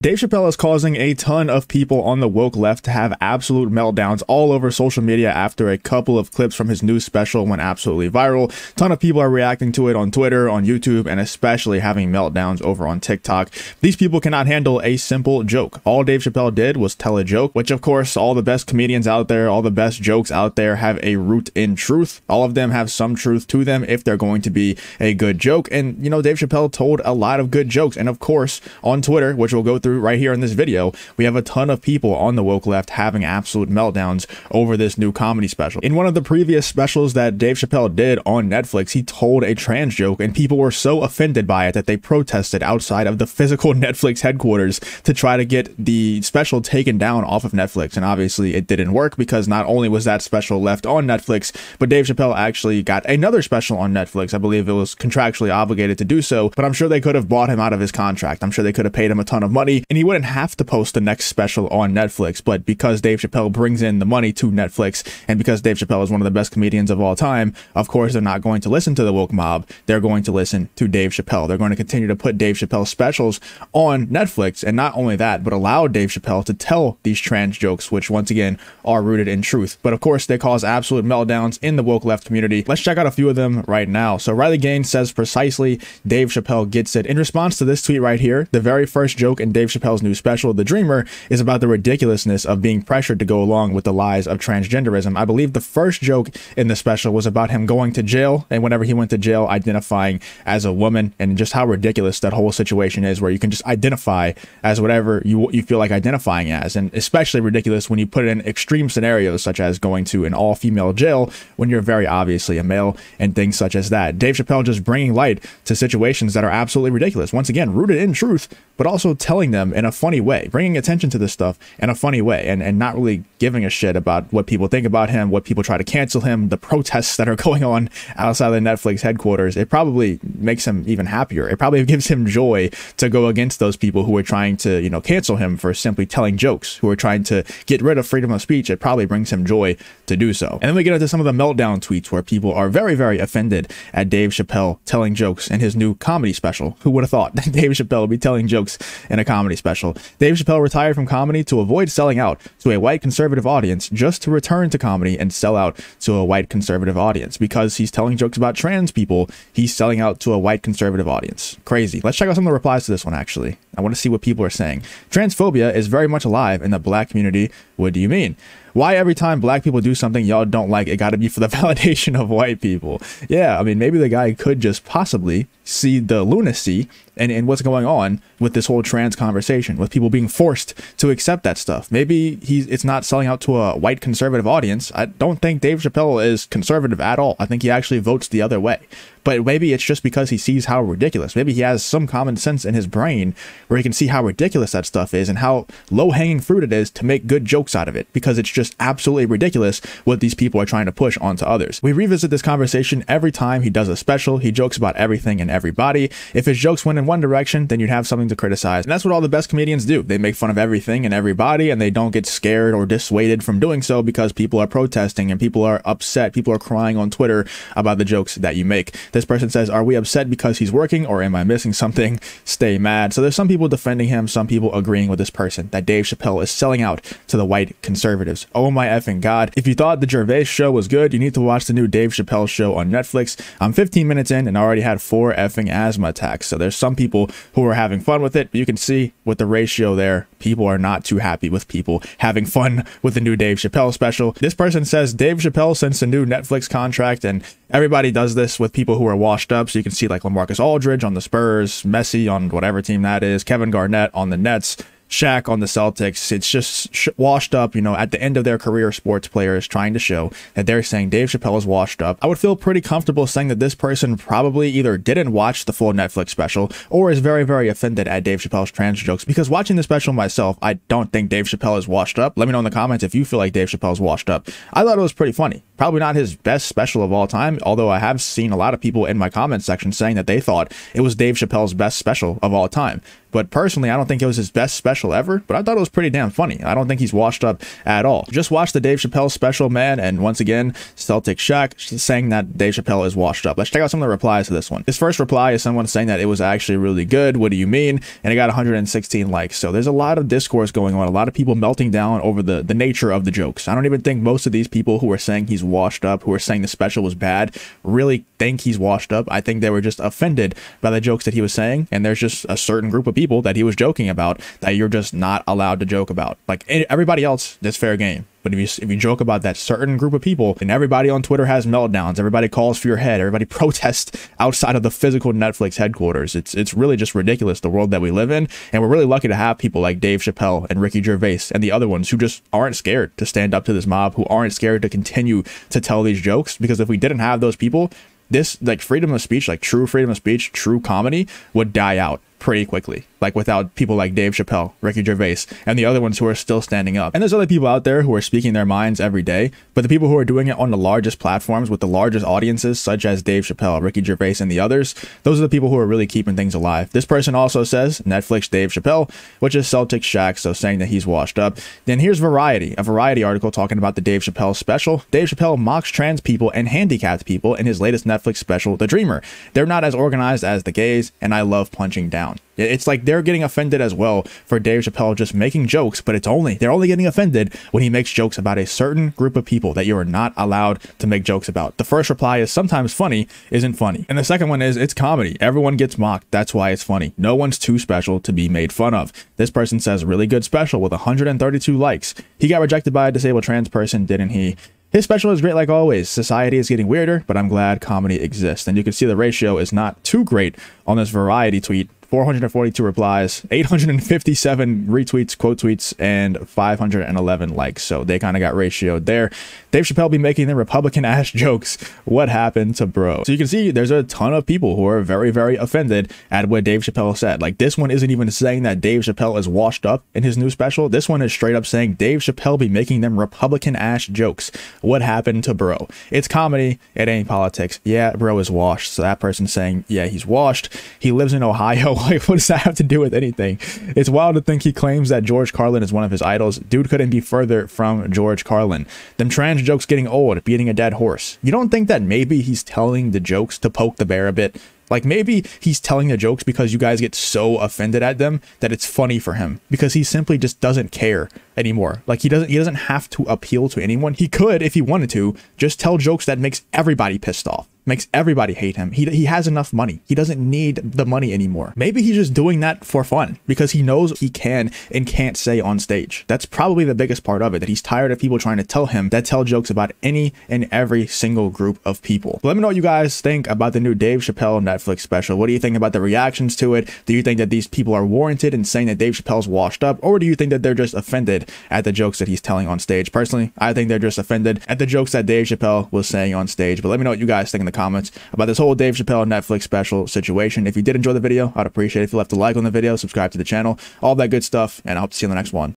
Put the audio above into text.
Dave Chappelle is causing a ton of people on the woke left to have absolute meltdowns all over social media after a couple of clips from his new special went absolutely viral. A ton of people are reacting to it on Twitter, on YouTube, and especially having meltdowns over on TikTok. These people cannot handle a simple joke. All Dave Chappelle did was tell a joke, which of course all the best comedians out there, all the best jokes out there have a root in truth. All of them have some truth to them if they're going to be a good joke. And you know, Dave Chappelle told a lot of good jokes. And of course on Twitter, which we'll go through right here in this video, we have a ton of people on the woke left having absolute meltdowns over this new comedy special. In one of the previous specials that Dave Chappelle did on Netflix, he told a trans joke and people were so offended by it that they protested outside of the physical Netflix headquarters to try to get the special taken down off of Netflix. And obviously it didn't work because not only was that special left on Netflix, but Dave Chappelle actually got another special on Netflix. I believe it was contractually obligated to do so, but I'm sure they could have bought him out of his contract. I'm sure they could have paid him a ton of money and he wouldn't have to post the next special on Netflix. But because Dave Chappelle brings in the money to Netflix, and because Dave Chappelle is one of the best comedians of all time, of course they're not going to listen to the woke mob. They're going to listen to Dave Chappelle. They're going to continue to put Dave Chappelle specials on Netflix, and not only that, but allow Dave Chappelle to tell these trans jokes, which once again are rooted in truth. But of course they cause absolute meltdowns in the woke left community. Let's check out a few of them right now. So Riley Gaines says precisely, Dave Chappelle gets it. In response to this tweet right here, the very first joke in Dave Chappelle's new special, The Dreamer, is about the ridiculousness of being pressured to go along with the lies of transgenderism. I believe the first joke in the special was about him going to jail, and whenever he went to jail, identifying as a woman, and just how ridiculous that whole situation is, where you can just identify as whatever you feel like identifying as. And especially ridiculous when you put it in extreme scenarios such as going to an all-female jail when you're very obviously a male, and things such as that. Dave Chappelle just bringing light to situations that are absolutely ridiculous, once again rooted in truth, but also telling them in a funny way, bringing attention to this stuff in a funny way, and not really giving a shit about what people think about him, what people try to cancel him, the protests that are going on outside the Netflix headquarters. It probably makes him even happier. It probably gives him joy to go against those people who are trying to, you know, cancel him for simply telling jokes, who are trying to get rid of freedom of speech. It probably brings him joy to do so. And then we get into some of the meltdown tweets where people are very, very offended at Dave Chappelle telling jokes in his new comedy special. Who would have thought that Dave Chappelle would be telling jokes in a comedy special? Dave Chappelle retired from comedy to avoid selling out to a white conservative audience, just to return to comedy and sell out to a white conservative audience. Because he's telling jokes about trans people, he's selling out to a white conservative audience. Crazy. Let's check out some of the replies to this one, actually. I want to see what people are saying. Transphobia is very much alive in the black community. What do you mean? Why every time black people do something y'all don't like, it got to be for the validation of white people? Yeah, I mean, maybe the guy could just possibly see the lunacy and what's going on with this whole trans conversation, with people being forced to accept that stuff. Maybe it's not selling out to a white conservative audience. I don't think Dave Chappelle is conservative at all. I think he actually votes the other way. But maybe it's just because he sees how ridiculous. Maybe he has some common sense in his brain where he can see how ridiculous that stuff is and how low-hanging fruit it is to make good jokes out of it, because it's just absolutely ridiculous what these people are trying to push onto others. We revisit this conversation every time he does a special. He jokes about everything and everybody. If his jokes went in one direction, then you'd have something to criticize. And that's what all the best comedians do. They make fun of everything and everybody, and they don't get scared or dissuaded from doing so because people are protesting and people are upset. People are crying on Twitter about the jokes that you make. This person says, are we upset because he's working, or am I missing something? Stay mad. So there's some people defending him, some people agreeing with this person that Dave Chappelle is selling out to the white conservatives. Oh my effing God. If you thought the Gervais show was good, you need to watch the new Dave Chappelle show on Netflix. I'm 15 minutes in and already had 4 effing asthma attacks. So there's some people who are having fun with it, but you can see with the ratio there, people are not too happy with people having fun with the new Dave Chappelle special. This person says Dave Chappelle since the new Netflix contract, and everybody does this with people who are washed up. So you can see like LaMarcus Aldridge on the Spurs, Messi on whatever team that is, Kevin Garnett on the Nets, Shaq on the Celtics. It's just washed up, you know, at the end of their career, sports players trying to show that they're saying Dave Chappelle is washed up. I would feel pretty comfortable saying that this person probably either didn't watch the full Netflix special or is very, very offended at Dave Chappelle's trans jokes, because watching the special myself, I don't think Dave Chappelle is washed up. Let me know in the comments if you feel like Dave Chappelle is washed up. I thought it was pretty funny. Probably not his best special of all time, although I have seen a lot of people in my comment section saying that they thought it was Dave Chappelle's best special of all time. But personally, I don't think it was his best special ever, but I thought it was pretty damn funny. I don't think he's washed up at all. Just watch the Dave Chappelle special, man, and once again, Celtic Shaq saying that Dave Chappelle is washed up. Let's check out some of the replies to this one. His first reply is someone saying that it was actually really good. What do you mean? And it got 116 likes. So there's a lot of discourse going on, a lot of people melting down over the nature of the jokes. I don't even think most of these people who are saying he's washed up, who are saying the special was bad, really think he's washed up. I think they were just offended by the jokes that he was saying, and there's just a certain group of people that he was joking about that you're just not allowed to joke about. Like everybody else, that's fair game. But if you joke about that certain group of people, and everybody on Twitter has meltdowns, everybody calls for your head, everybody protests outside of the physical Netflix headquarters. It's really just ridiculous, the world that we live in. And we're really lucky to have people like Dave Chappelle and Ricky Gervais and the other ones who just aren't scared to stand up to this mob, who aren't scared to continue to tell these jokes. Because if we didn't have those people, this like freedom of speech, like true freedom of speech, true comedy would die out pretty quickly, like without people like Dave Chappelle, Ricky Gervais, and the other ones who are still standing up. And there's other people out there who are speaking their minds every day, but the people who are doing it on the largest platforms with the largest audiences, such as Dave Chappelle, Ricky Gervais, and the others, those are the people who are really keeping things alive. This person also says Netflix Dave Chappelle, which is Celtic Shaq, so saying that he's washed up. Then here's Variety, a Variety article talking about the Dave Chappelle special. Dave Chappelle mocks trans people and handicapped people in his latest Netflix special, The Dreamer. They're not as organized as the gays, and I love punching down. It's like they're getting offended as well for Dave Chappelle just making jokes, but they're only getting offended when he makes jokes about a certain group of people that you are not allowed to make jokes about. The first reply is sometimes funny isn't funny. And the second one is it's comedy. Everyone gets mocked. That's why it's funny. No one's too special to be made fun of. This person says really good special with 132 likes. He got rejected by a disabled trans person, didn't he? His special is great like always. Society is getting weirder, but I'm glad comedy exists. And you can see the ratio is not too great on this Variety tweet. 442 replies, 857 retweets, quote tweets, and 511 likes. So they kind of got ratioed there. Dave Chappelle be making the Republican ass jokes. What happened to bro? So you can see there's a ton of people who are very, very offended at what Dave Chappelle said. Like this one isn't even saying that Dave Chappelle is washed up in his new special. This one is straight up saying Dave Chappelle be making them Republican ass jokes. What happened to bro? It's comedy. It ain't politics. Yeah, bro is washed. So that person's saying, yeah, he's washed. He lives in Ohio. Like, what does that have to do with anything? It's wild to think he claims that George Carlin is one of his idols. Dude couldn't be further from George Carlin. Them trans jokes getting old, beating a dead horse. You don't think that maybe he's telling the jokes to poke the bear a bit? Like maybe he's telling the jokes because you guys get so offended at them that it's funny for him, because he simply just doesn't care anymore. Like he doesn't have to appeal to anyone. He could, if he wanted to, just tell jokes that makes everybody pissed off, makes everybody hate him. He has enough money. He doesn't need the money anymore. Maybe he's just doing that for fun because he knows he can and can't say on stage. That's probably the biggest part of it, that he's tired of people trying to tell him that tell jokes about any and every single group of people. Let me know what you guys think about the new Dave Chappelle Netflix special. What do you think about the reactions to it? Do you think that these people are warranted in saying that Dave Chappelle's washed up, or do you think that they're just offended at the jokes that he's telling on stage? Personally, I think they're just offended at the jokes that Dave Chappelle was saying on stage. But let me know what you guys think in the comments about this whole Dave Chappelle Netflix special situation. If you did enjoy the video, I'd appreciate it if you left a like on the video, subscribe to the channel, all that good stuff, and I hope to see you in the next one.